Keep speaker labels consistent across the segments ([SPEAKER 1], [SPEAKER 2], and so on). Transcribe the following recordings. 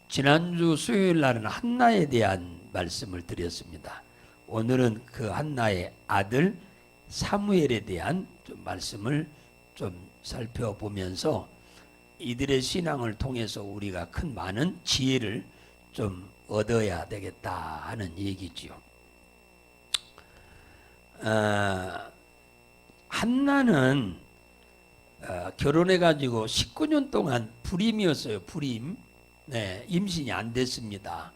[SPEAKER 1] 지난주 수요일 날은 한나에 대한 말씀을 드렸습니다. 오늘은 그 한나의 아들 사무엘에 대한 좀 말씀을 좀 살펴보면서 이들의 신앙을 통해서 우리가 큰 많은 지혜를 좀 얻어야 되겠다 하는 얘기지요. 한나는 결혼해가지고 19년 동안 불임이었어요. 불임. 네, 임신이 안 됐습니다.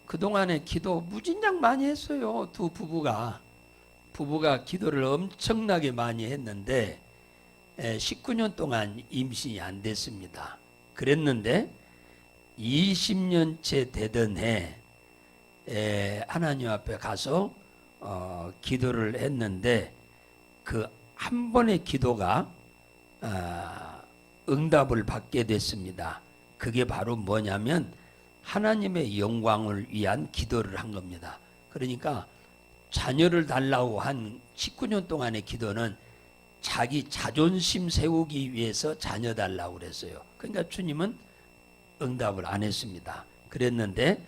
[SPEAKER 1] 그동안에 기도 무진장 많이 했어요. 두 부부가 기도를 엄청나게 많이 했는데 19년 동안 임신이 안 됐습니다. 그랬는데 20년째 되던 해 하나님 앞에 가서 기도를 했는데 그 한 번의 기도가 응답을 받게 됐습니다. 그게 바로 뭐냐면 하나님의 영광을 위한 기도를 한 겁니다. 그러니까 자녀를 달라고 한 19년 동안의 기도는 자기 자존심 세우기 위해서 자녀 달라고 그랬어요. 그러니까 주님은 응답을 안 했습니다. 그랬는데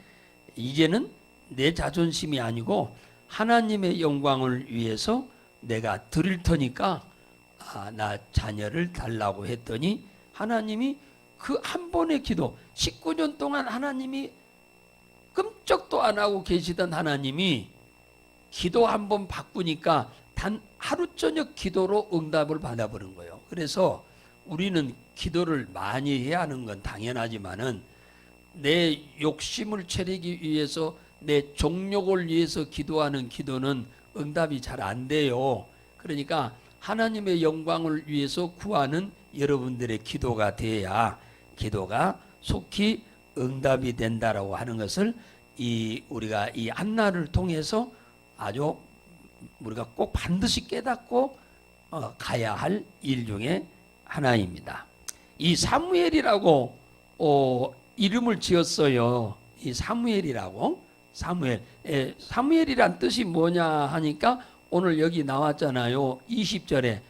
[SPEAKER 1] 이제는 내 자존심이 아니고 하나님의 영광을 위해서 내가 드릴 테니까 나 자녀를 달라고 했더니 하나님이 그 한 번의 기도 19년 동안 하나님이 끔찍도 안 하고 계시던 하나님이 기도 한 번 바꾸니까 단 하루 저녁 기도로 응답을 받아버린 거예요. 그래서 우리는 기도를 많이 해야 하는 건 당연하지만은 내 욕심을 채리기 위해서 내 정욕을 위해서 기도하는 기도는 응답이 잘 안 돼요. 그러니까 하나님의 영광을 위해서 구하는 여러분들의 기도가 돼야 기도가 속히 응답이 된다라고 하는 것을 우리가 이 한나를 통해서 아주 우리가 꼭 반드시 깨닫고 가야 할 일 중에 하나입니다. 이 사무엘이라고 이름을 지었어요. 이 사무엘이라고 사무엘이란 뜻이 뭐냐 하니까 오늘 여기 나왔잖아요. 20절에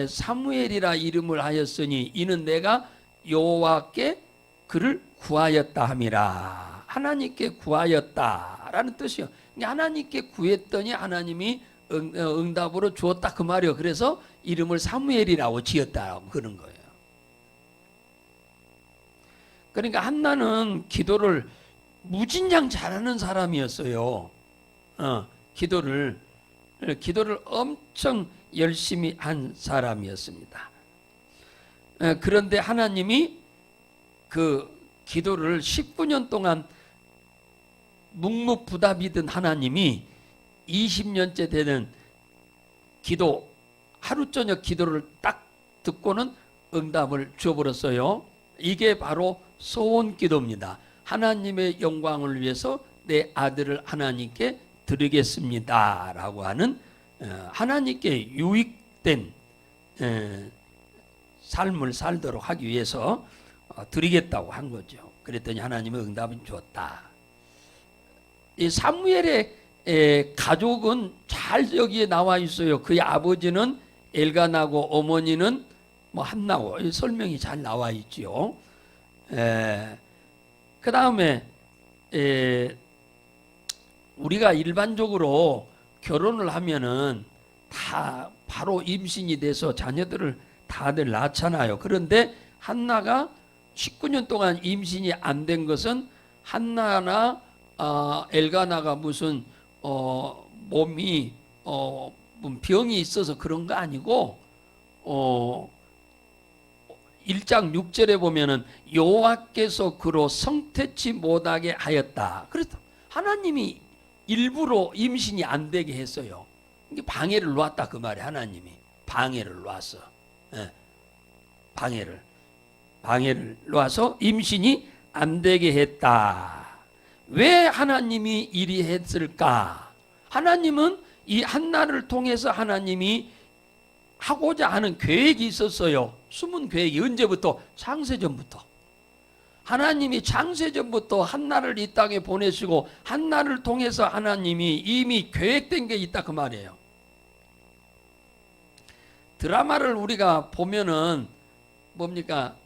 [SPEAKER 1] 사무엘이라 이름을 하였으니 이는 내가 여호와께 그를 구하였다 함이라. 하나님께 구하였다라는 뜻이요. 하나님께 구했더니 하나님이 응답으로 주었다 그 말이요. 그래서 이름을 사무엘이라고 지었다고 그런 거예요. 그러니까 한나는 기도를 무진장 잘하는 사람이었어요. 기도를 엄청 열심히 한 사람이었습니다. 그런데 하나님이 그 기도를 19년 동안 묵묵부답이던 하나님이 20년째 되는 기도 하루 저녁 기도를 딱 듣고는 응답을 주어버렸어요. 이게 바로 소원 기도입니다. 하나님의 영광을 위해서 내 아들을 하나님께 드리겠습니다 라고 하는 하나님께 유익된 삶을 살도록 하기 위해서 드리겠다고 한 거죠. 그랬더니 하나님의 응답은 주었다. 이 사무엘의 가족은 잘 여기에 나와 있어요. 그의 아버지는 엘가나고 어머니는 뭐 한나고 설명이 잘 나와 있지요. 그 다음에 우리가 일반적으로 결혼을 하면은 다 바로 임신이 돼서 자녀들을 다들 낳잖아요. 그런데 한나가 19년 동안 임신이 안 된 것은 한나나 엘가나가 무슨 몸이 병이 있어서 그런 거 아니고 1장 6절에 보면은 여호와께서 그로 성태치 못하게 하였다. 그래서 하나님이 일부러 임신이 안 되게 했어요. 방해를 놓았다 그 말이에요. 하나님이 방해를 놓았어. 방해를 놓아서 임신이 안 되게 했다. 왜 하나님이 이리 했을까? 하나님은 이 한나를 통해서 하나님이 하고자 하는 계획이 있었어요. 숨은 계획이 언제부터? 창세전부터. 하나님이 창세전부터 한나를 이 땅에 보내시고 한나를 통해서 하나님이 이미 계획된 게 있다 그 말이에요. 드라마를 우리가 보면은 뭡니까?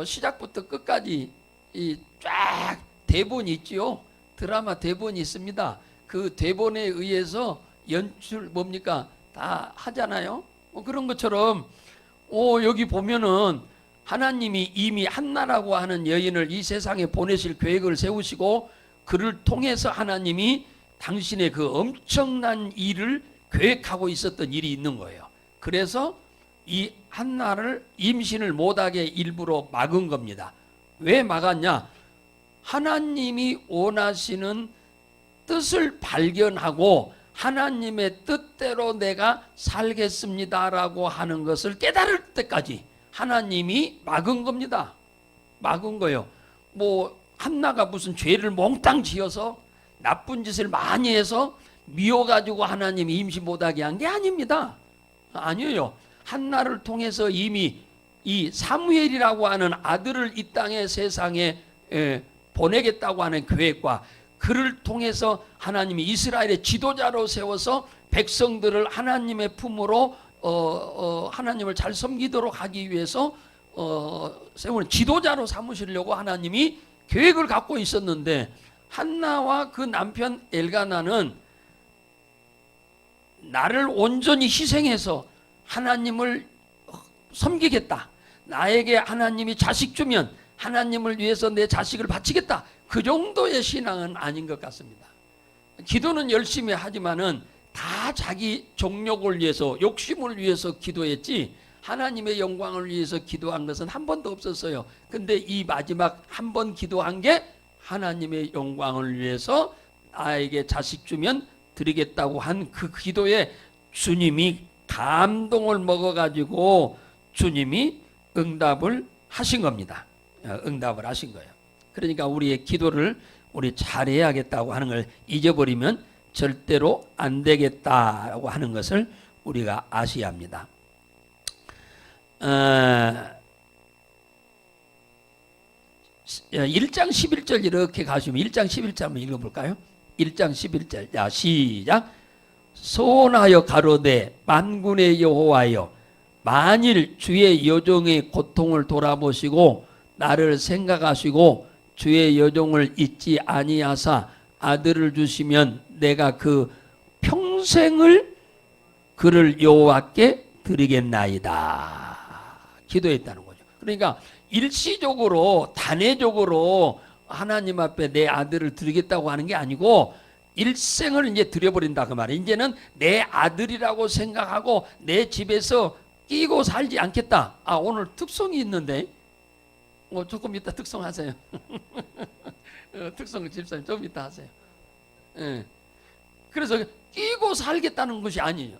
[SPEAKER 1] 시작부터 끝까지 이 쫙 대본이 있지요. 드라마 대본이 있습니다. 그 대본에 의해서 연출 뭡니까 다 하잖아요. 그런 것처럼 여기 보면은 하나님이 이미 한나라고 하는 여인을 이 세상에 보내실 계획을 세우시고 그를 통해서 하나님이 당신의 그 엄청난 일을 계획하고 있었던 일이 있는 거예요. 그래서 이 한나를 임신을 못하게 일부러 막은 겁니다. 왜 막았냐? 하나님이 원하시는 뜻을 발견하고 하나님의 뜻대로 내가 살겠습니다라고 하는 것을 깨달을 때까지 하나님이 막은 겁니다. 막은 거예요. 뭐 한나가 무슨 죄를 몽땅 지어서 나쁜 짓을 많이 해서 미워가지고 하나님이 임신 못하게 한 게 아닙니다. 아니에요. 한나를 통해서 이미 이 사무엘이라고 하는 아들을 이 땅의 세상에 보내겠다고 하는 계획과 그를 통해서 하나님이 이스라엘의 지도자로 세워서 백성들을 하나님의 품으로 하나님을 잘 섬기도록 하기 위해서 세우는 지도자로 삼으시려고 하나님이 계획을 갖고 있었는데 한나와 그 남편 엘가나는 나를 온전히 희생해서 하나님을 섬기겠다. 나에게 하나님이 자식 주면 하나님을 위해서 내 자식을 바치겠다. 그 정도의 신앙은 아닌 것 같습니다. 기도는 열심히 하지만은 다 자기 정욕을 위해서 욕심을 위해서 기도했지 하나님의 영광을 위해서 기도한 것은 한 번도 없었어요. 근데 이 마지막 한 번 기도한 게 하나님의 영광을 위해서 나에게 자식 주면 드리겠다고 한 그 기도에 주님이 감동을 먹어가지고 주님이 응답을 하신 겁니다. 응답을 하신 거예요. 그러니까 우리의 기도를 우리 잘해야겠다고 하는 걸 잊어버리면 절대로 안 되겠다라고 하는 것을 우리가 아셔야 합니다. 1장 11절 이렇게 가시면 1장 11절 한번 읽어볼까요? 1장 11절 자 시작. 소원하여 가로되 만군의 여호와여 만일 주의 여종의 고통을 돌아보시고 나를 생각하시고 주의 여종을 잊지 아니하사 아들을 주시면 내가 그 평생을 그를 여호와께 드리겠나이다. 기도했다는 거죠. 그러니까 일시적으로 단회적으로 하나님 앞에 내 아들을 드리겠다고 하는 게 아니고 일생을 이제 드려버린다 그 말이에요. 이제는 내 아들이라고 생각하고 내 집에서 끼고 살지 않겠다. 오늘 특송이 있는데 조금 이따 특송하세요. 특송 집사님 좀 이따 하세요. 그래서 끼고 살겠다는 것이 아니에요.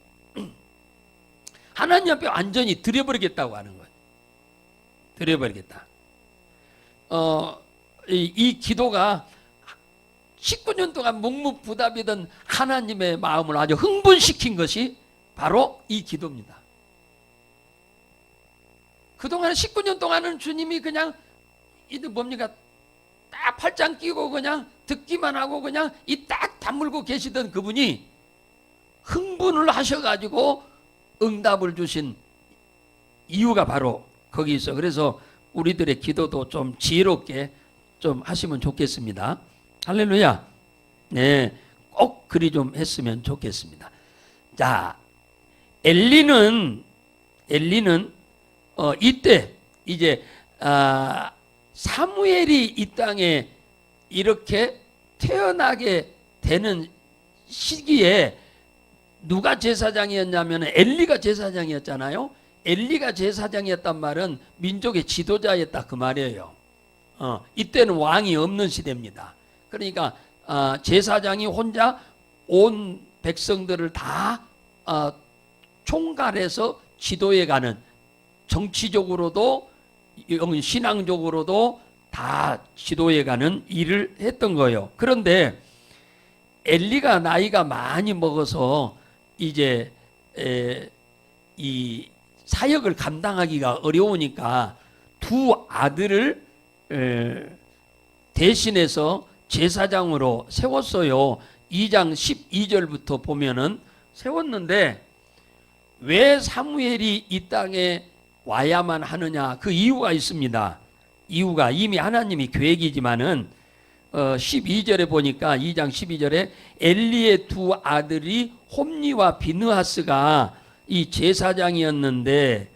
[SPEAKER 1] 하나님 앞에 완전히 드려버리겠다고 하는 거예요. 드려버리겠다. 이 기도가 19년 동안 묵묵부답이던 하나님의 마음을 아주 흥분시킨 것이 바로 이 기도입니다. 그동안 19년 동안은 주님이 그냥 이들 뭡니까 딱 팔짱 끼고 그냥 듣기만 하고 그냥 이 딱 다물고 계시던 그분이 흥분을 하셔가지고 응답을 주신 이유가 바로 거기 있어. 그래서 우리들의 기도도 좀 지혜롭게 좀 하시면 좋겠습니다. 할렐루야. 네, 꼭 그리 좀 했으면 좋겠습니다. 자, 엘리는 이때 이제 사무엘이 이 땅에 이렇게 태어나게 되는 시기에 누가 제사장이었냐면 엘리가 제사장이었잖아요. 엘리가 제사장이었단 말은 민족의 지도자였다 그 말이에요. 이때는 왕이 없는 시대입니다. 그러니까 제사장이 혼자 온 백성들을 다 총괄해서 지도해가는 정치적으로도 신앙적으로도 다 지도해가는 일을 했던 거예요. 그런데 엘리가 나이가 많이 먹어서 이제 이 사역을 감당하기가 어려우니까 두 아들을 대신해서 제사장으로 세웠어요. 2장 12절부터 보면은 세웠는데 왜 사무엘이 이 땅에 와야만 하느냐 그 이유가 있습니다. 이유가 이미 하나님이 계획이지만은 12절에 보니까 2장 12절에 엘리의 두 아들이 홈니와 비느하스가 이 제사장이었는데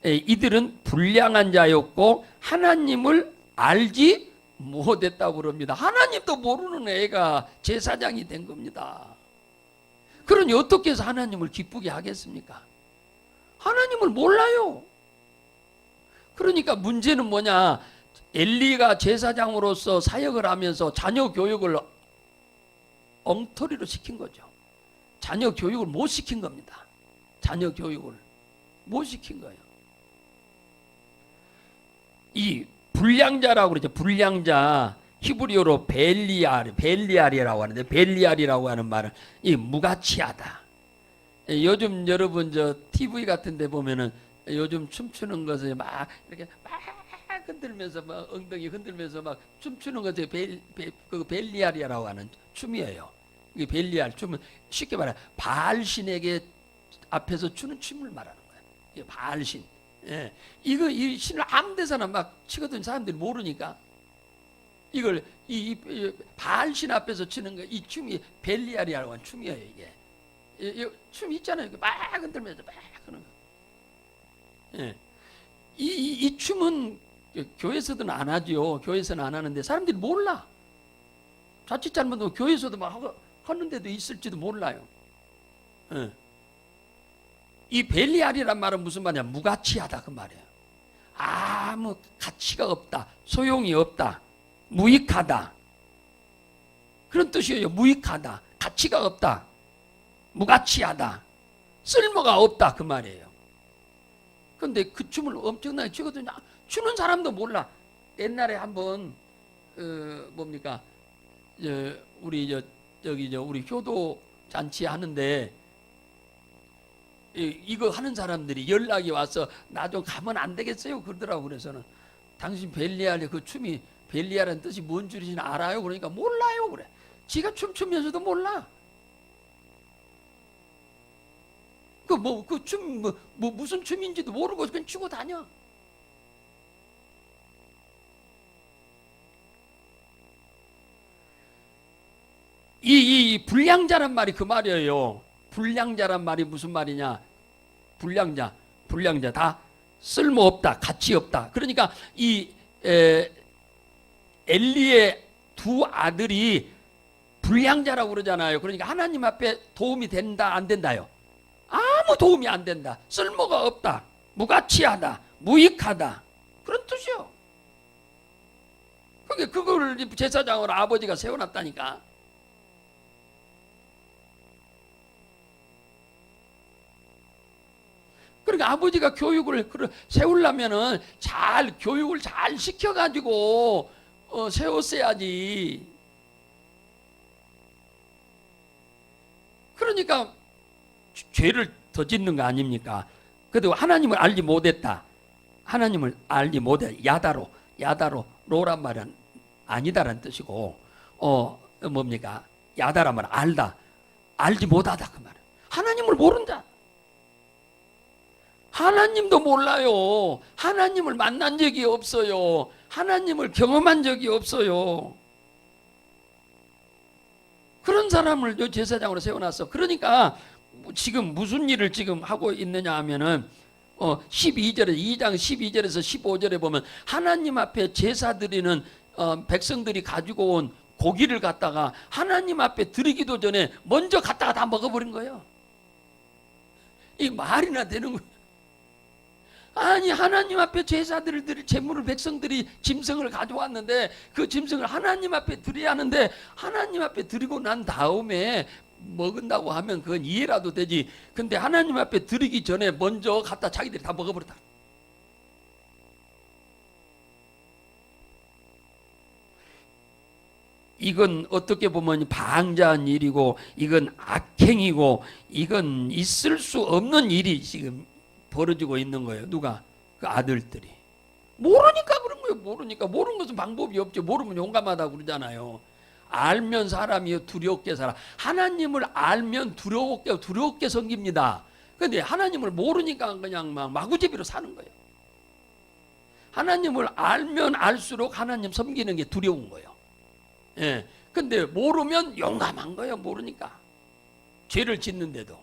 [SPEAKER 1] 이들은 불량한 자였고 하나님을 알지 못했다고 그럽니다. 하나님도 모르는 애가 제사장이 된 겁니다. 그러니 어떻게 해서 하나님을 기쁘게 하겠습니까? 하나님을 몰라요. 그러니까 문제는 뭐냐? 엘리가 제사장으로서 사역을 하면서 자녀 교육을 엉터리로 시킨 거죠. 자녀 교육을 못 시킨 겁니다. 자녀 교육을 못 시킨 거예요. 이 불량자라고 그러죠. 불량자 히브리어로 벨리알이라고 하는데 벨리알이라고 하는 말은 이 무가치하다. 요즘 여러분 저 TV 같은 데 보면은 요즘 춤추는 것을 막 이렇게 막 흔들면서 막 엉덩이 흔들면서 막 춤추는 것이 그 벨리알이라고 하는 춤이에요. 이 벨리알 춤은 쉽게 말해 바알신에게 앞에서 추는 춤을 말하는 거예요. 이게 바알신. 예. 이 신을 아무 데서나 막 치거든 사람들이 모르니까 이걸 이 바알신 앞에서 추는 거 이 춤이 벨리알이라고 하는 춤이에요. 이게 이 춤 있잖아요. 막 흔들면서 막 하는 거. 예. 이 춤은 교회에서도 안 하죠. 교회에서는 안 하는데 사람들이 몰라. 자칫 잘못하면 교회에서도 막 하는 데도 있을지도 몰라요. 예. 이 벨리알이란 말은 무슨 말이냐? 무가치하다 그 말이에요. 아무 가치가 없다. 소용이 없다. 무익하다. 그런 뜻이에요. 무익하다. 가치가 없다. 무가치하다. 쓸모가 없다 그 말이에요. 그런데 그 춤을 엄청나게 추거든요. 추는 사람도 몰라. 옛날에 한번 뭡니까? 우리 우리 효도 잔치 하는데 이거 하는 사람들이 연락이 와서 나 좀 가면 안 되겠어요 그러더라고. 그래서는 당신 벨리알의 그 춤이 벨리알은 뜻이 뭔 줄인지 알아요? 그러니까 몰라요 그래. 지가 춤추면서도 몰라. 그 춤 무슨 춤인지도 모르고 그냥 추고 다녀. 이 불량자란 말이 그 말이에요. 불량자란 말이 무슨 말이냐? 불량자 다 쓸모없다, 가치 없다. 그러니까 이 엘리의 두 아들이 불량자라고 그러잖아요. 그러니까 하나님 앞에 도움이 된다, 안 된다요? 아무 도움이 안 된다. 쓸모가 없다, 무가치하다, 무익하다. 그런 뜻이요. 그걸 제사장으로 아버지가 세워놨다니까. 그러니까 아버지가 교육을 세우려면은 교육을 잘 시켜가지고 세웠어야지. 그러니까 죄를 더 짓는 거 아닙니까? 그래도 하나님을 알지 못했다. 하나님을 알지 못해. 야다로 로란 말은 아니다라는 뜻이고 뭡니까? 야다란 말은 알다. 알지 못하다 그 말이에요. 하나님을 모른다. 하나님도 몰라요. 하나님을 만난 적이 없어요. 하나님을 경험한 적이 없어요. 그런 사람을 제사장으로 세워놨어. 그러니까 지금 무슨 일을 지금 하고 있느냐 하면은 12절에 2장 12절에서 15절에 보면 하나님 앞에 제사 드리는 백성들이 가지고 온 고기를 갖다가 하나님 앞에 드리기도 전에 먼저 갖다가 다 먹어버린 거예요. 이 말이나 되는 거예요. 아니 하나님 앞에 제사들을 드릴 제물을 백성들이 짐승을 가져왔는데 그 짐승을 하나님 앞에 드려야 하는데 하나님 앞에 드리고 난 다음에 먹은다고 하면 그건 이해라도 되지. 근데 하나님 앞에 드리기 전에 먼저 갖다 자기들이 다 먹어버렸다. 이건 어떻게 보면 방자한 일이고 이건 악행이고 이건 있을 수 없는 일이 지금 벌어지고 있는 거예요. 누가? 그 아들들이. 모르니까 그런 거예요. 모르니까. 모르는 것은 방법이 없죠. 모르면 용감하다고 그러잖아요. 알면 사람이 두렵게 살아. 하나님을 알면 두렵게 섬깁니다. 그런데 하나님을 모르니까 그냥 막 마구잡이로 사는 거예요. 하나님을 알면 알수록 하나님 섬기는 게 두려운 거예요. 예. 근데 모르면 용감한 거예요. 모르니까. 죄를 짓는데도.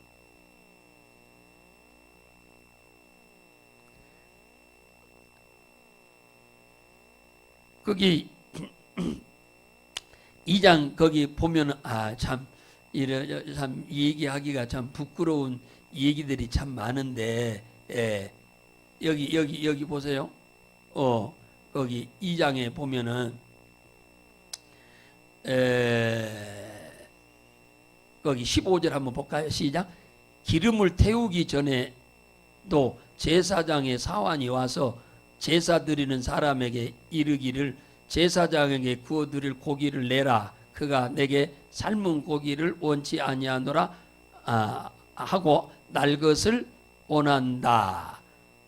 [SPEAKER 1] 거기 2장 거기 보면 참 얘기하기가 참 부끄러운 얘기들이 참 많은데, 예. 여기 보세요. 거기 2장에 보면은 거기 15절 한번 볼까요? 시작. 기름을 태우기 전에 또 제사장의 사환이 와서 제사 드리는 사람에게 이르기를 제사장에게 구워드릴 고기를 내라. 그가 내게 삶은 고기를 원치 아니하노라 하고 날 것을 원한다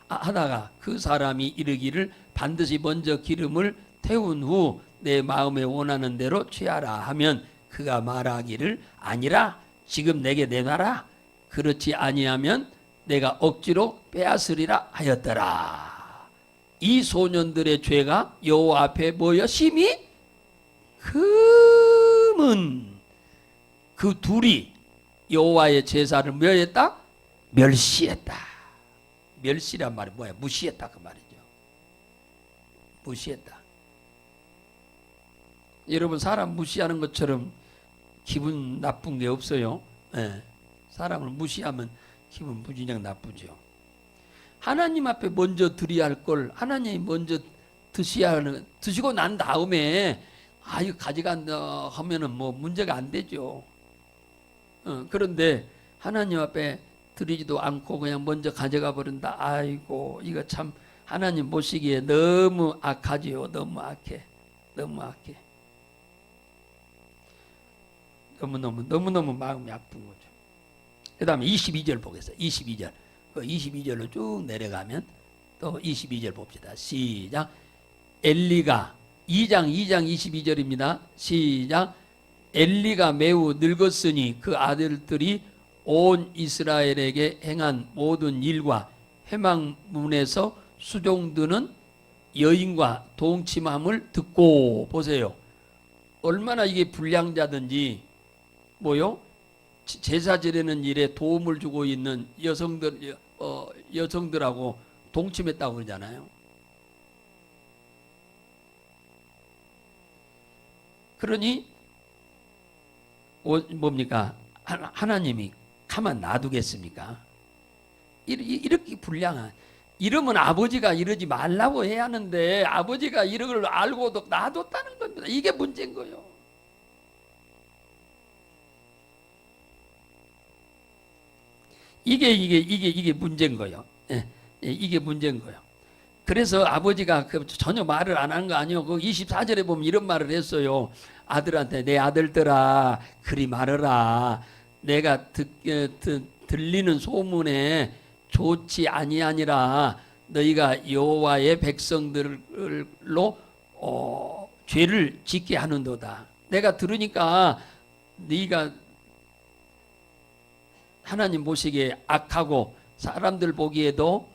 [SPEAKER 1] 하다가 그 사람이 이르기를 반드시 먼저 기름을 태운 후 내 마음에 원하는 대로 취하라 하면 그가 말하기를 아니라 지금 내게 내놔라. 그렇지 아니하면 내가 억지로 빼앗으리라 하였더라. 이 소년들의 죄가 여호와 앞에 뭐여 심히 금은 그 둘이 여호와의 제사를 뭐했다? 멸시했다. 멸시란 말이 뭐야? 무시했다 그 말이죠. 무시했다. 여러분 사람 무시하는 것처럼 기분 나쁜 게 없어요. 네. 사람을 무시하면 기분 무지장 나쁘죠. 하나님 앞에 먼저 드려야 할 걸 하나님이 먼저 드시고 난 다음에 이거 가져간다 하면은 뭐 문제가 안 되죠. 그런데 하나님 앞에 드리지도 않고 그냥 먼저 가져가 버린다. 아이고 이거 참 하나님 보시기에 너무 악하지요. 너무 악해. 너무 악해. 너무너무 마음이 아픈 거죠. 그 다음에 22절 보겠어요. 22절. 그 22절로 쭉 내려가면 또 22절 봅시다. 시작. 엘리가 2장 22절입니다. 시작. 엘리가 매우 늙었으니 그 아들들이 온 이스라엘에게 행한 모든 일과 회막문에서 수종드는 여인과 동침함을 듣고 보세요. 얼마나 이게 불량자든지 뭐요? 제사 지내는 일에 도움을 주고 있는 여성들하고 동침했다고 그러잖아요. 그러니 뭡니까? 하나님이 가만 놔두겠습니까? 이렇게 불량한 이러면 아버지가 이러지 말라고 해야 하는데 아버지가 이런 걸 알고도 놔뒀다는 겁니다. 이게 문제인 거예요. 이게 문제인 거예요. 이게 문제인 거예요. 그래서 아버지가 전혀 말을 안 한 거 아니에요. 그 24절에 보면 이런 말을 했어요. 아들한테 내 아들들아 그리 말하라. 내가 들리는 소문에 좋지 아니하니라. 너희가 여호와의 백성들로 죄를 짓게 하는도다. 내가 들으니까 네가 하나님 보시기에 악하고 사람들 보기에도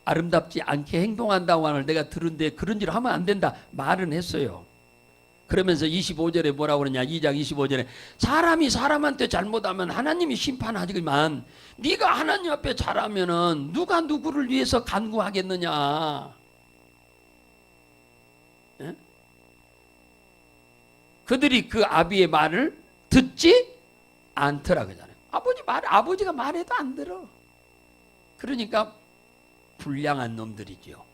[SPEAKER 1] 아름답지 않게 행동한다고 하는 내가 들은데 그런 일 하면 안 된다 말은 했어요. 그러면서 25절에 뭐라고 그러냐. 2장 25절에 사람이 사람한테 잘못하면 하나님이 심판하지만 네가 하나님 앞에 잘하면은 누가 누구를 위해서 간구하겠느냐. 예? 그들이 그 아비의 말을 듣지 않더라 그러잖아요. 아버지가 말해도 안 들어. 그러니까 불량한 놈들이죠.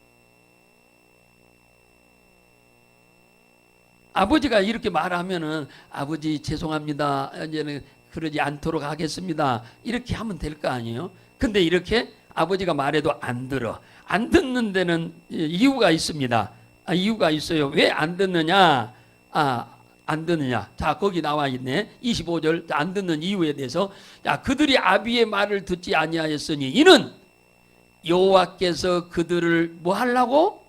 [SPEAKER 1] 아버지가 이렇게 말하면은 아버지 죄송합니다. 이제는 그러지 않도록 하겠습니다. 이렇게 하면 될 거 아니에요. 근데 이렇게 아버지가 말해도 안 들어. 안 듣는 데는 이유가 있습니다. 이유가 있어요. 왜 안 듣느냐? 안 듣느냐. 자, 거기 나와 있네. 25절 안 듣는 이유에 대해서 그들이 아비의 말을 듣지 아니하였으니 이는 여호와께서 그들을 뭐 하려고?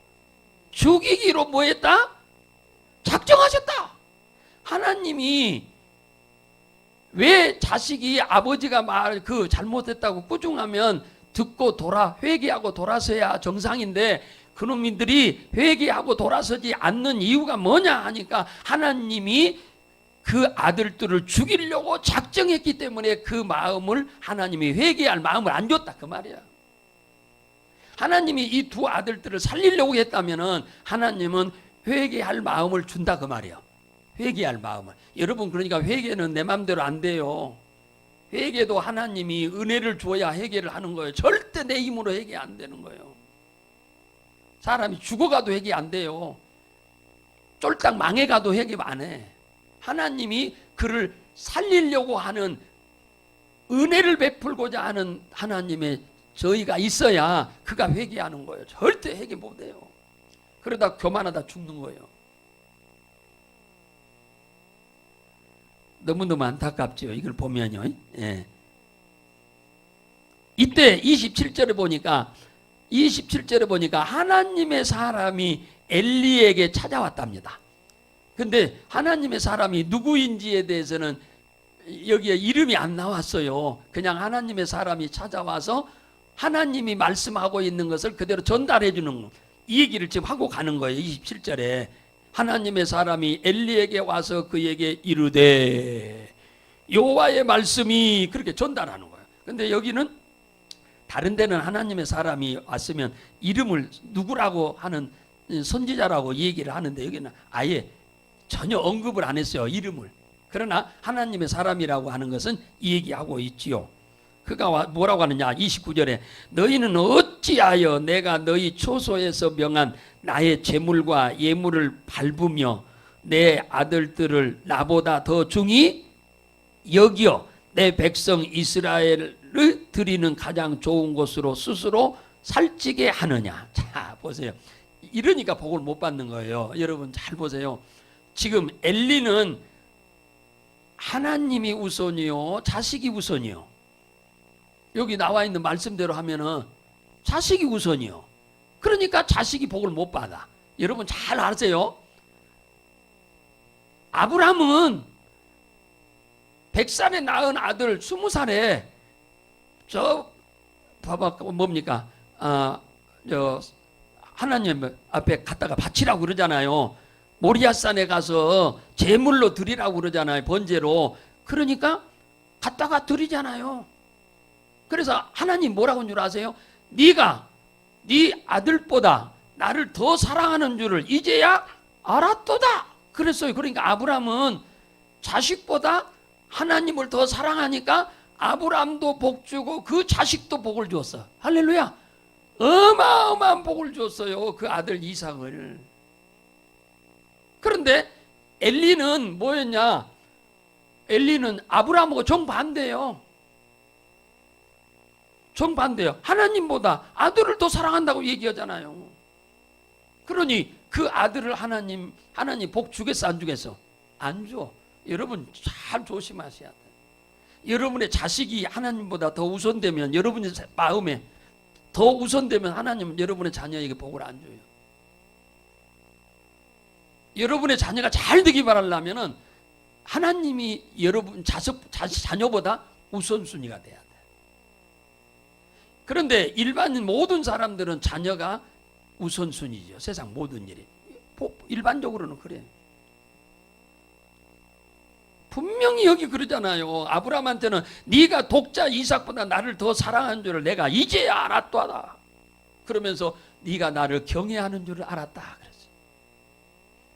[SPEAKER 1] 죽이기로 뭐 했다? 작정하셨다. 하나님이 왜 자식이 아버지가 말 잘못했다고 꾸중하면 듣고 회개하고 돌아서야 정상인데 그놈들이 회개하고 돌아서지 않는 이유가 뭐냐 하니까 하나님이 그 아들들을 죽이려고 작정했기 때문에 그 마음을 하나님이 회개할 마음을 안 줬다 그 말이야. 하나님이 이 두 아들들을 살리려고 했다면은 하나님은 회개할 마음을 준다 그 말이야. 회개할 마음을. 여러분 그러니까 회개는 내 마음대로 안 돼요. 회개도 하나님이 은혜를 줘야 회개를 하는 거예요. 절대 내 힘으로 회개 안 되는 거예요. 사람이 죽어가도 회개 안 돼요. 쫄딱 망해가도 회개 안 해. 하나님이 그를 살리려고 하는 은혜를 베풀고자 하는 하나님의 저희가 있어야 그가 회개하는 거예요. 절대 회개 못 해요. 그러다 교만하다 죽는 거예요. 너무너무 안타깝죠. 이걸 보면요. 예. 이때 27절에 보니까 하나님의 사람이 엘리에게 찾아왔답니다. 근데 하나님의 사람이 누구인지에 대해서는 여기에 이름이 안 나왔어요. 그냥 하나님의 사람이 찾아와서 하나님이 말씀하고 있는 것을 그대로 전달해 주는 이 얘기를 지금 하고 가는 거예요. 27절에 하나님의 사람이 엘리에게 와서 그에게 이르되 여호와의 말씀이 그렇게 전달하는 거예요. 근데 여기는 다른 데는 하나님의 사람이 왔으면 이름을 누구라고 하는 선지자라고 얘기를 하는데 여기는 아예 전혀 언급을 안 했어요. 이름을. 그러나 하나님의 사람이라고 하는 것은 이 얘기하고 있지요. 그가 뭐라고 하느냐 29절에 너희는 어찌하여 내가 너희 초소에서 명한 나의 제물과 예물을 밟으며 내 아들들을 나보다 더 중히 여기어 내 백성 이스라엘을 드리는 가장 좋은 곳으로 스스로 살찌게 하느냐. 자 보세요. 이러니까 복을 못 받는 거예요. 여러분 잘 보세요. 지금 엘리는 하나님이 우선이요 자식이 우선이요. 여기 나와 있는 말씀대로 하면은 자식이 우선이요. 그러니까 자식이 복을 못 받아. 여러분 잘 아세요? 아브라함은 100살에 낳은 아들 20살에 봐봐 뭡니까? 하나님 앞에 갔다가 바치라고 그러잖아요. 모리아산에 가서 제물로 드리라고 그러잖아요. 번제로. 그러니까 갔다가 드리잖아요. 그래서 하나님 뭐라고 한 줄 아세요? 네가 네 아들보다 나를 더 사랑하는 줄을 이제야 알았도다. 그랬어요. 그러니까 아브라함은 자식보다 하나님을 더 사랑하니까 아브라함도 복 주고 그 자식도 복을 줬어. 할렐루야. 어마어마한 복을 줬어요. 그 아들 이삭을. 그런데 엘리는 뭐였냐? 엘리는 아브라함하고 정반대예요. 정반대예요. 하나님보다 아들을 더 사랑한다고 얘기하잖아요. 그러니 그 아들을 하나님 복 주겠어 안 주겠어? 안 줘. 여러분 잘 조심하셔야 돼요. 여러분의 자식이 하나님보다 더 우선되면 여러분의 마음에 더 우선되면 하나님은 여러분의 자녀에게 복을 안 줘요. 여러분의 자녀가 잘 되기 바라려면 하나님이 여러분 자녀보다 우선순위가 돼야 돼. 그런데 일반인 모든 사람들은 자녀가 우선순위죠. 세상 모든 일이. 일반적으로는 그래요. 분명히 여기 그러잖아요. 아브라함한테는 네가 독자 이삭보다 나를 더 사랑하는 줄을 내가 이제야 알았다. 그러면서 네가 나를 경외하는 줄을 알았다. 그랬어요.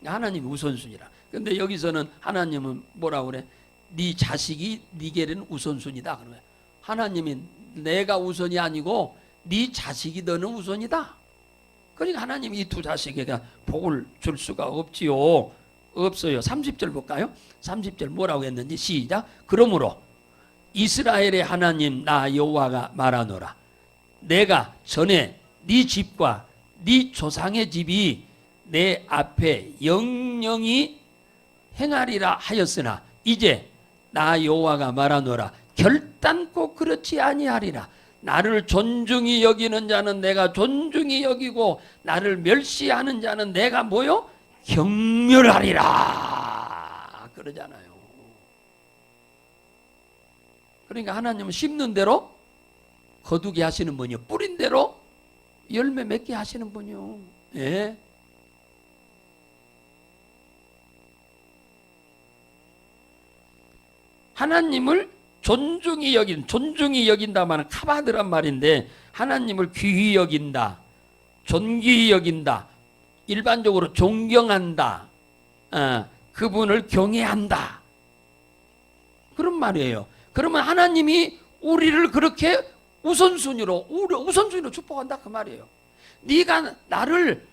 [SPEAKER 1] 하나님 우선순위라. 근데 여기서는 하나님은 뭐라고 그래? 네 자식이 네게는 우선순위다. 그러면 하나님이 내가 우선이 아니고 네 자식이 너는 우선이다. 그러니까 하나님이 이 두 자식에게 복을 줄 수가 없지요. 없어요. 30절 볼까요? 30절 뭐라고 했는지 시작. 그러므로 이스라엘의 하나님 나 여호와가 말하노라. 내가 전에 네 집과 네 조상의 집이 내 앞에 영영이 행하리라 하였으나 이제 나 여호와가 말하노라. 결단코 그렇지 아니하리라. 나를 존중히 여기는 자는 내가 존중히 여기고 나를 멸시하는 자는 내가 뭐요? 경멸하리라 그러잖아요. 그러니까 하나님은 심는 대로 거두게 하시는 분이요. 뿌린 대로 열매 맺게 하시는 분이요. 예. 하나님을 존중히 여긴다 말은 카바드란 말인데, 하나님을 귀히 여긴다, 존귀히 여긴다, 일반적으로 존경한다, 그분을 경외한다, 그런 말이에요. 그러면 하나님이 우리를 그렇게 우선순위로 축복한다 그 말이에요. 네가 나를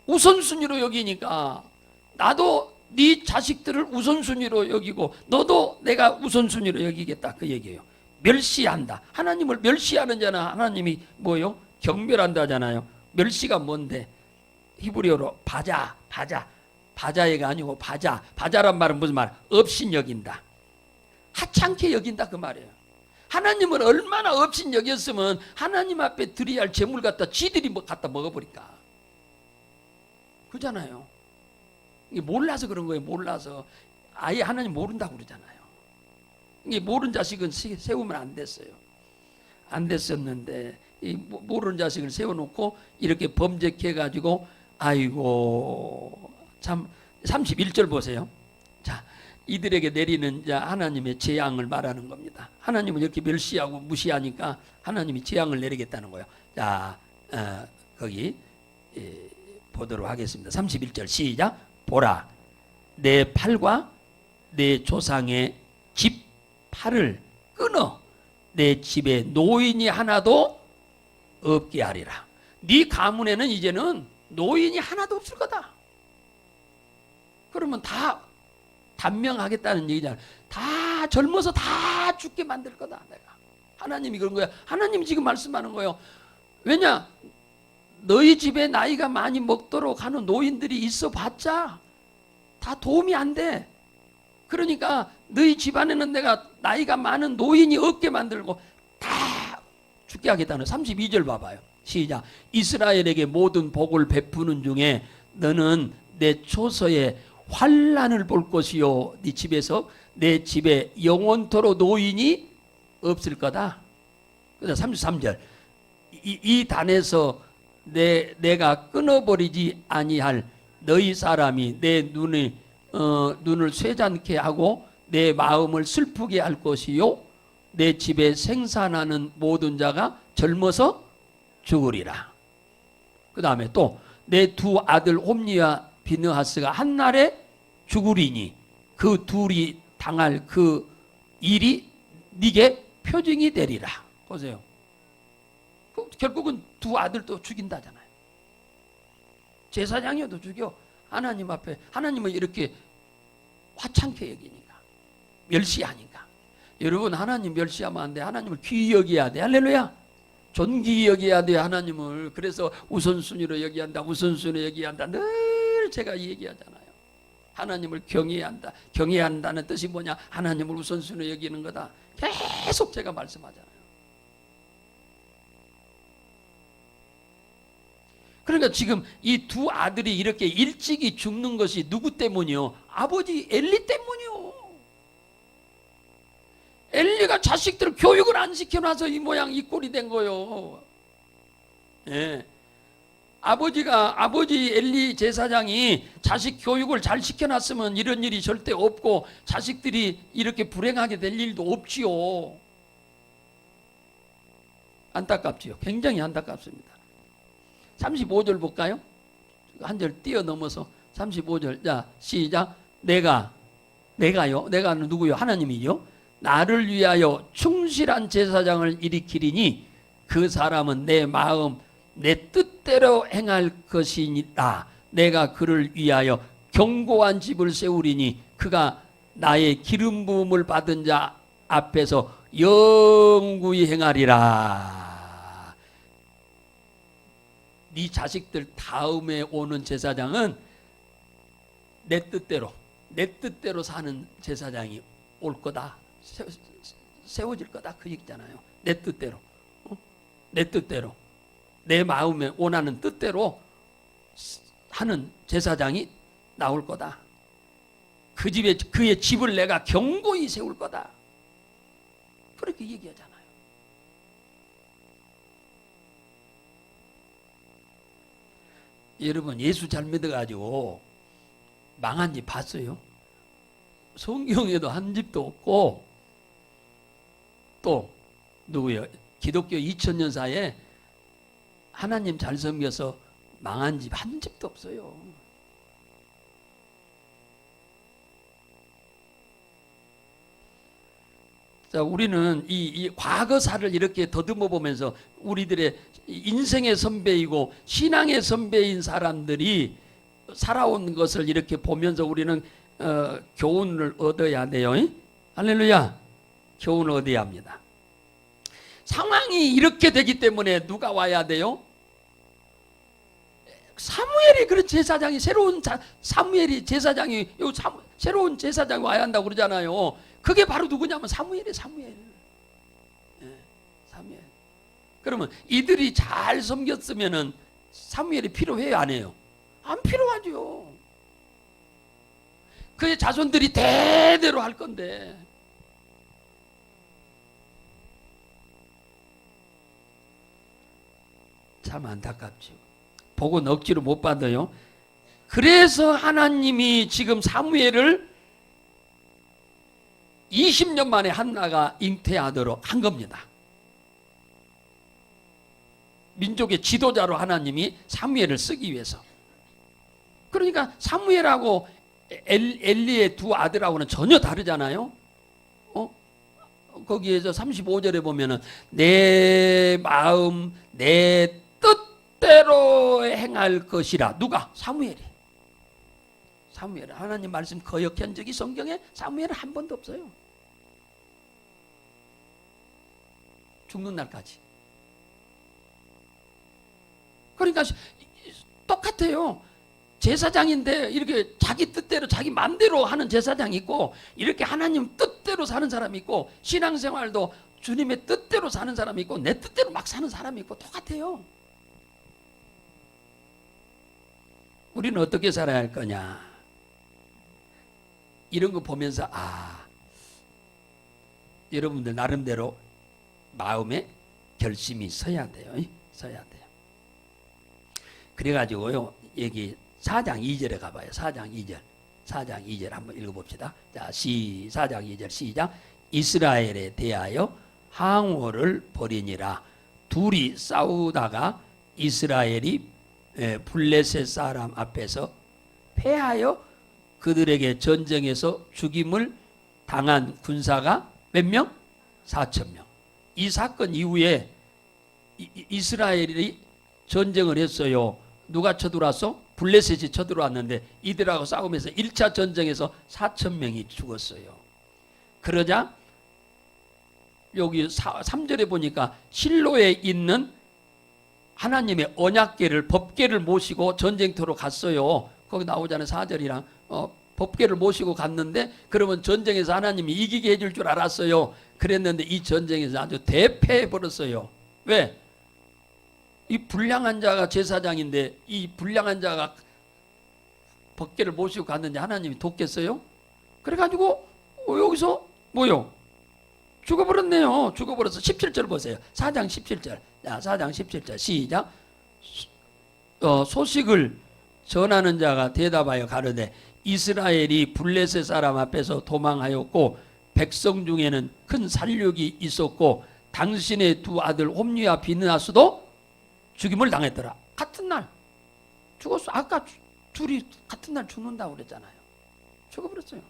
[SPEAKER 1] 우선순위로 여기니까 나도 네 자식들을 우선순위로 여기고 너도 내가 우선순위로 여기겠다 그 얘기예요. 멸시한다. 하나님을 멸시하는 자는 하나님이 뭐요? 경멸한다잖아요. 멸시가 뭔데? 히브리어로 바자가 아니고 바자란 말은 무슨 말? 없인 여긴다, 하찮게 여긴다 그 말이에요. 하나님을 얼마나 없인 여겼으면 하나님 앞에 드려야 할 재물 갖다 지들이 갖다 먹어버릴까. 그잖아요. 이게 몰라서 그런 거예요. 몰라서. 아예 하나님 모른다고 그러잖아요. 이게 모르는 자식은 세우면 안 됐어요. 안 됐었는데 이 모르는 자식을 세워놓고 이렇게 범죄해가지고 아이고 참. 31절 보세요. 자, 이들에게 내리는 하나님의 재앙을 말하는 겁니다. 하나님은 이렇게 멸시하고 무시하니까 하나님이 재앙을 내리겠다는 거예요. 자, 거기 보도록 하겠습니다. 31절 시작. 보라, 내 팔과 내 조상의 집 팔을 끊어 내 집에 노인이 하나도 없게 하리라. 네 가문에는 이제는 노인이 하나도 없을 거다. 그러면 다 단명하겠다는 얘기잖아요. 다 젊어서 다 죽게 만들 거다 내가. 하나님이 그런 거야. 하나님이 지금 말씀하는 거예요. 왜냐? 너희 집에 나이가 많이 먹도록 하는 노인들이 있어 봤자 다 도움이 안 돼. 그러니까 너희 집안에는 내가 나이가 많은 노인이 없게 만들고 다 죽게 하겠다는. 32절 봐봐요. 시작. 이스라엘에게 모든 복을 베푸는 중에 너는 내 초서에 환난을 볼 것이요, 네 집에서 내 집에 영원토록 노인이 없을 거다. 그래서 33절 이 단에서 내가 끊어버리지 아니할 너희 사람이 내 눈을 쇠잔케 하고 내 마음을 슬프게 할 것이요, 내 집에 생산하는 모든 자가 젊어서 죽으리라. 그 다음에 또 내 두 아들 홈리와 비느하스가 한날에 죽으리니 그 둘이 당할 그 일이 네게 표징이 되리라. 보세요. 결국은 두 아들도 죽인다잖아요. 제사장이어도 죽여. 하나님 앞에 하나님은 이렇게 화창케 여기니까, 멸시하니까. 여러분, 하나님 멸시하면 안 돼. 하나님을 귀히 여겨야 돼. 할렐루야. 존귀히 여겨야 돼 하나님을. 그래서 우선순위로 여겨야 한다, 우선순위로 여겨야 한다. 늘 제가 얘기하잖아요. 하나님을 경외해야 한다. 경외해야 한다는 뜻이 뭐냐? 하나님을 우선순위로 여기는 거다. 계속 제가 말씀하잖아요. 그러니까 지금 이 두 아들이 이렇게 일찍이 죽는 것이 누구 때문이요? 아버지 엘리 때문이요. 엘리가 자식들 교육을 안 시켜놔서 이 모양 이 꼴이 된 거요. 예. 아버지 엘리 제사장이 자식 교육을 잘 시켜놨으면 이런 일이 절대 없고 자식들이 이렇게 불행하게 될 일도 없지요. 안타깝지요. 굉장히 안타깝습니다. 35절 볼까요? 한 절 뛰어넘어서 35절. 자, 시작. 내가요. 내가는 누구요? 하나님이요. 나를 위하여 충실한 제사장을 일으키리니 그 사람은 내 마음 내 뜻대로 행할 것이니라. 내가 그를 위하여 견고한 집을 세우리니 그가 나의 기름 부음을 받은 자 앞에서 영구히 행하리라. 네 자식들 다음에 오는 제사장은 내 뜻대로 사는 제사장이 올 거다. 세워질 거다 그 얘기잖아요. 내 뜻대로. 내 뜻대로. 내 마음에 원하는 뜻대로 하는 제사장이 나올 거다. 그 집에 그의 집을 내가 견고히 세울 거다. 그렇게 얘기하잖아요. 여러분 예수 잘 믿어가지고 망한 집 봤어요? 성경에도 한 집도 없고, 또 누구요? 기독교 2000년 사이에 하나님 잘 섬겨서 망한 집 한 집도 없어요. 자, 우리는 이 과거사를 이렇게 더듬어 보면서 우리들의 인생의 선배이고 신앙의 선배인 사람들이 살아온 것을 이렇게 보면서 우리는 교훈을 얻어야 돼요. 할렐루야. 교훈을 얻어야 합니다. 상황이 이렇게 되기 때문에 누가 와야 돼요? 사무엘이 그런 제사장이 사무엘이 제사장이 새로운 제사장이 와야 한다고 그러잖아요. 그게 바로 누구냐면 사무엘이에요. 사무엘. 사무엘. 그러면 이들이 잘 섬겼으면은 사무엘이 필요해요, 안 해요? 안 필요하죠. 그의 자손들이 대대로 할 건데. 참 안타깝죠. 보고 억지로 못 받아요. 그래서 하나님이 지금 사무엘을 20년 만에 한나가 잉태하도록 한 겁니다. 민족의 지도자로 하나님이 사무엘을 쓰기 위해서. 그러니까 사무엘하고 엘리의 두 아들하고는 전혀 다르잖아요. 거기에서 35절에 보면은 내 마음 내 뜻대로 행할 것이라. 누가? 사무엘이. 사무엘. 하나님 말씀 거역한 적이 성경에 사무엘은 한 번도 없어요. 죽는 날까지. 그러니까 똑같아요. 제사장인데 이렇게 자기 뜻대로 자기 마음대로 하는 제사장이 있고, 이렇게 하나님 뜻대로 사는 사람이 있고, 신앙생활도 주님의 뜻대로 사는 사람이 있고, 내 뜻대로 막 사는 사람이 있고, 똑같아요. 우리는 어떻게 살아야 할 거냐, 이런 거 보면서 여러분들 나름대로 마음에 결심이 서야 돼요. 서야 돼요. 그래가지고요, 여기 4장 2절에 가봐요. 4장 2절. 4장 2절 한번 읽어봅시다. 자, 4장 2절 시작. 이스라엘에 대하여 항오를 벌이니라. 둘이 싸우다가 이스라엘이 블레셋 사람 앞에서 패하여 그들에게 전쟁에서 죽임을 당한 군사가 몇 명? 4,000명. 이 사건 이후에 이스라엘이 전쟁을 했어요. 누가 쳐들어왔어? 블레셋이 쳐들어왔는데 이들하고 싸우면서 1차 전쟁에서 4,000명이 죽었어요. 그러자 여기 3절에 보니까 실로에 있는 하나님의 언약궤를, 법궤를 모시고 전쟁터로 갔어요. 거기 나오잖아요. 4절이랑 법궤를 모시고 갔는데, 그러면 전쟁에서 하나님이 이기게 해줄 줄 알았어요. 그랬는데 이 전쟁에서 아주 대패해 버렸어요. 왜? 이 불량한 자가 제사장인데 이 불량한 자가 법궤를 모시고 갔는데 하나님이 돕겠어요? 그래가지고 여기서 뭐요? 죽어버렸네요. 죽어버려서 17절 보세요. 4장 17절. 자, 4장 17절 시작. 소식을 전하는 자가 대답하여 가로되 이스라엘이 블레셋 사람 앞에서 도망하였고 백성 중에는 큰 살육이 있었고 당신의 두 아들 홈리와 비느하스도 죽임을 당했더라. 같은 날 죽었어. 아까 둘이 같은 날 죽는다고 그랬잖아요. 죽어버렸어요.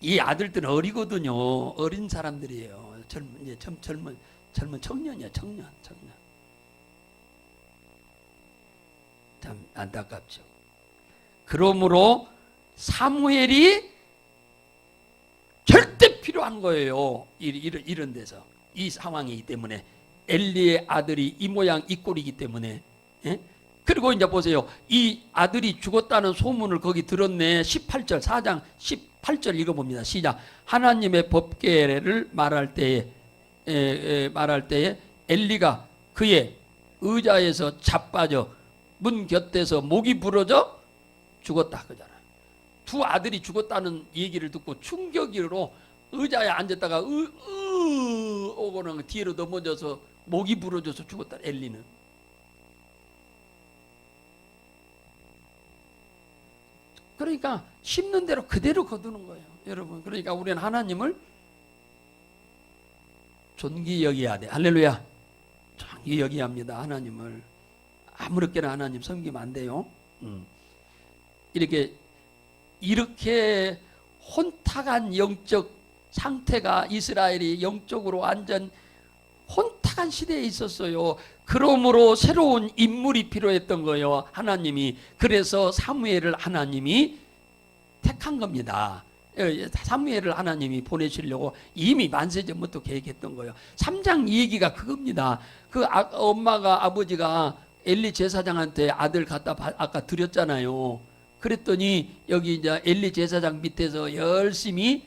[SPEAKER 1] 이 아들들은 어리거든요. 어린 사람들이에요. 젊은 청년이야. 청년. 참 안타깝죠. 그러므로 사무엘이 절대 필요한 거예요. 이런 데서. 이 상황이기 때문에. 엘리의 아들이 이 모양 이 꼴이기 때문에. 예? 그리고 이제 보세요. 이 아들이 죽었다는 소문을 거기 들었네. 18절 4장 18절 읽어봅니다. 시작. 하나님의 법궤를 말할 때에 엘리가 그의 의자에서 자빠져 문 곁에서 목이 부러져 죽었다 그잖아요. 두 아들이 죽었다는 얘기를 듣고 충격으로 의자에 앉았다가 오고는 뒤로 넘어져서 목이 부러져서 죽었다. 엘리는. 그러니까 심는 대로 그대로 거두는 거예요, 여러분. 그러니까 우리는 하나님을 존귀 여겨야 돼. 할렐루야. 존귀 여겨야 합니다. 하나님을 아무렇게나 하나님 섬기면 안 돼요. 이렇게 혼탁한 영적 상태가 이스라엘이 영적으로 완전 혼탁한 시대에 있었어요. 그러므로 새로운 인물이 필요했던 거예요, 하나님이. 그래서 사무엘을 하나님이 택한 겁니다. 사무엘을 하나님이 보내시려고 이미 만세전부터 계획했던 거예요. 3장 얘기가 그겁니다. 그 엄마가, 아버지가 엘리 제사장한테 아들 갖다 아까 드렸잖아요. 그랬더니 여기 이제 엘리 제사장 밑에서 열심히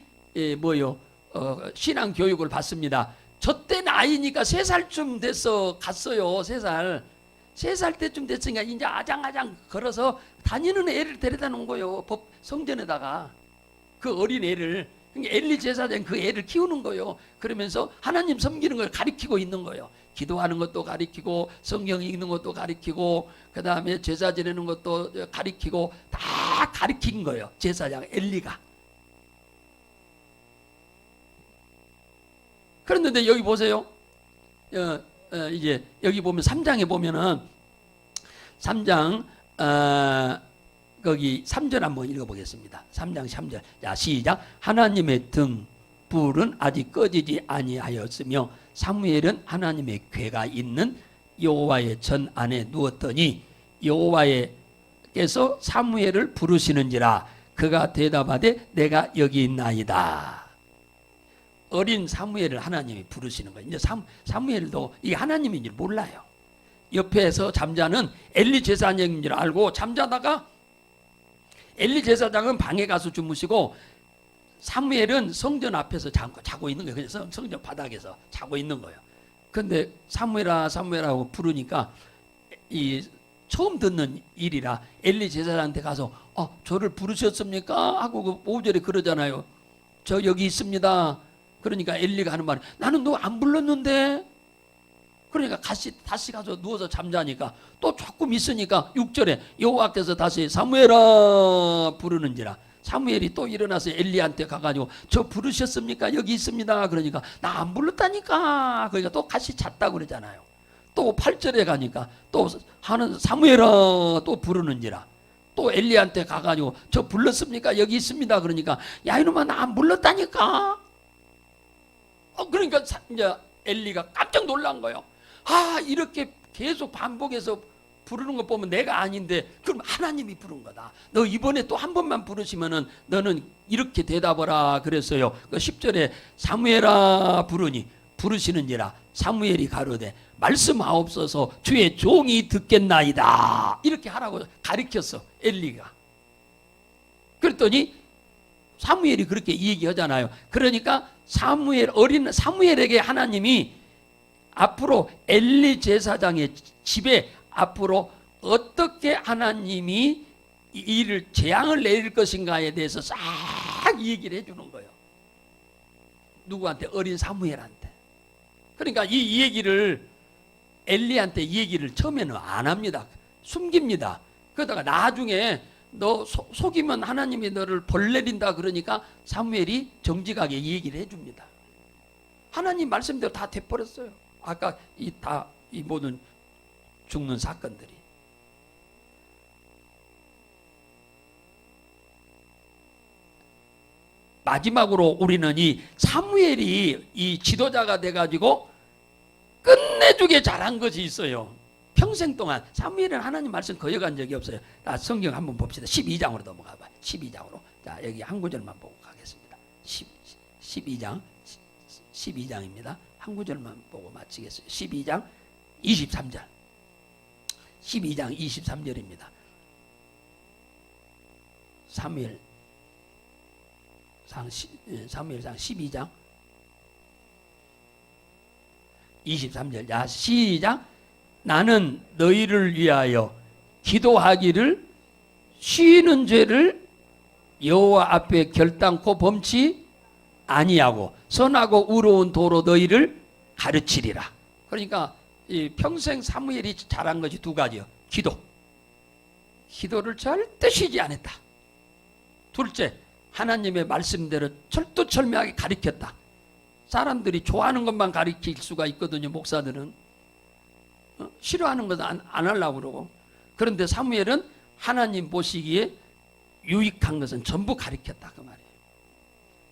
[SPEAKER 1] 신앙 교육을 받습니다. 저 때 나이니까 3살쯤 돼서 갔어요. 3살. 3살 때쯤 됐으니까 이제 아장아장 걸어서 다니는 애를 데려다 놓은 거예요. 성전에다가. 그 어린 애를. 엘리 제사장 그 애를 키우는 거예요. 그러면서 하나님 섬기는 걸 가리키고 있는 거예요. 기도하는 것도 가리키고, 성경 읽는 것도 가리키고, 그 다음에 제사 지내는 것도 가리키고, 다 가리킨 거예요, 제사장 엘리가. 그런데 여기 보세요. 이제 여기 보면 3장에 보면은 3장 거기 3절 한번 읽어보겠습니다. 3장 3절. 자, 시작. 하나님의 등 불은 아직 꺼지지 아니하였으며 사무엘은 하나님의 궤가 있는 여호와의 전 안에 누웠더니 여호와께서 사무엘을 부르시는지라 그가 대답하되 내가 여기 있나이다. 어린 사무엘을 하나님이 부르시는 거예요. 이제 사무엘도 이게 하나님인 줄 몰라요. 옆에서 잠자는 엘리 제사장인 줄 알고 잠자다가 엘리 제사장은 방에 가서 주무시고 사무엘은 성전 앞에서 자고 있는 거예요. 그래서 성전 바닥에서 자고 있는 거예요. 근데 사무엘아 사무엘하고 부르니까 이 처음 듣는 일이라 엘리 제사장한테 가서 저를 부르셨습니까? 하고 그 5절에 그러잖아요. 저 여기 있습니다. 그러니까 엘리가 하는 말이 나는 너 안 불렀는데. 그러니까 다시 가서 누워서 잠자니까 또 조금 있으니까 6절에 여호와께서 다시 사무엘아 부르는지라. 사무엘이 또 일어나서 엘리한테 가가지고 저 부르셨습니까? 여기 있습니다. 그러니까 나 안 불렀다니까. 그러니까 또 같이 잤다 그러잖아요. 또 8절에 가니까 또 하는 사무엘아 또 부르는지라. 또 엘리한테 가가지고 저 불렀습니까? 여기 있습니다. 그러니까 야 이놈아 나 안 불렀다니까. 그러니까 이제 엘리가 깜짝 놀란 거예요. 이렇게 계속 반복해서 부르는 거 보면 내가 아닌데 그럼 하나님이 부른 거다. 너 이번에 또 한 번만 부르시면은 너는 이렇게 대답하라 그랬어요. 그 10절에 사무엘아 부르니 부르시는지라 사무엘이 가로되 말씀하옵소서 주의 종이 듣겠나이다. 이렇게 하라고 가르쳤어 엘리가. 그랬더니 사무엘이 그렇게 얘기하잖아요. 그러니까 어린 사무엘에게 하나님이 앞으로 엘리 제사장의 집에 앞으로 어떻게 하나님이 이를 재앙을 내릴 것인가에 대해서 싹 얘기를 해주는 거예요. 누구한테? 어린 사무엘한테. 그러니까 이 얘기를 엘리한테 이 얘기를 처음에는 안 합니다. 숨깁니다. 그러다가 나중에 너 속이면 하나님이 너를 벌 내린다 그러니까 사무엘이 정직하게 얘기를 해줍니다. 하나님 말씀대로 다 돼버렸어요. 아까 이 모든 죽는 사건들이. 마지막으로 우리는 이 사무엘이 이 지도자가 돼가지고 끝내주게 잘한 것이 있어요. 평생 동안 사무엘은 하나님 말씀 거역한 적이 없어요. 성경 한번 봅시다. 12장으로 넘어가 봐요. 12장으로. 자, 여기 한 구절만 보고 가겠습니다. 12장입니다. 한 구절만 보고 마치겠어요. 12장 23절. 12장 23절입니다. 사무엘상 12장 23절. 자, 시작. 나는 너희를 위하여 기도하기를 쉬는 죄를 여호와 앞에 결단코 범치 아니하고 선하고 의로운 도로 너희를 가르치리라. 그러니까 이 평생 사무엘이 잘한 것이 두 가지요. 기도를 절대 쉬지 않았다. 둘째, 하나님의 말씀대로 철두철미하게 가르쳤다. 사람들이 좋아하는 것만 가르칠 수가 있거든요. 목사들은 싫어하는 것은 안 하려고 그러고. 그런데 사무엘은 하나님 보시기에 유익한 것은 전부 가르쳤다 그 말이에요.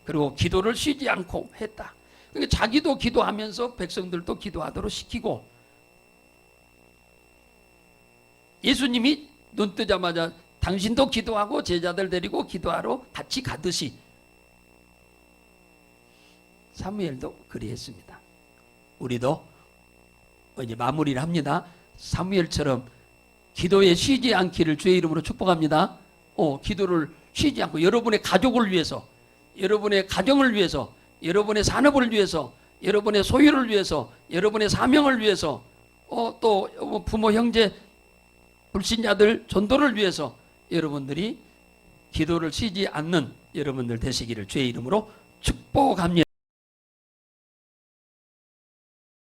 [SPEAKER 1] 그리고 기도를 쉬지 않고 했다. 그러니까 자기도 기도하면서 백성들도 기도하도록 시키고, 예수님이 눈 뜨자마자 당신도 기도하고 제자들 데리고 기도하러 같이 가듯이 사무엘도 그리했습니다. 우리도 이제 마무리를 합니다. 사무엘처럼 기도에 쉬지 않기를 주의 이름으로 축복합니다. 기도를 쉬지 않고 여러분의 가족을 위해서, 여러분의 가정을 위해서, 여러분의 산업을 위해서, 여러분의 소유를 위해서, 여러분의 사명을 위해서, 또 부모 형제 불신자들 전도를 위해서 여러분들이 기도를 쉬지 않는 여러분들 되시기를 주의 이름으로 축복합니다.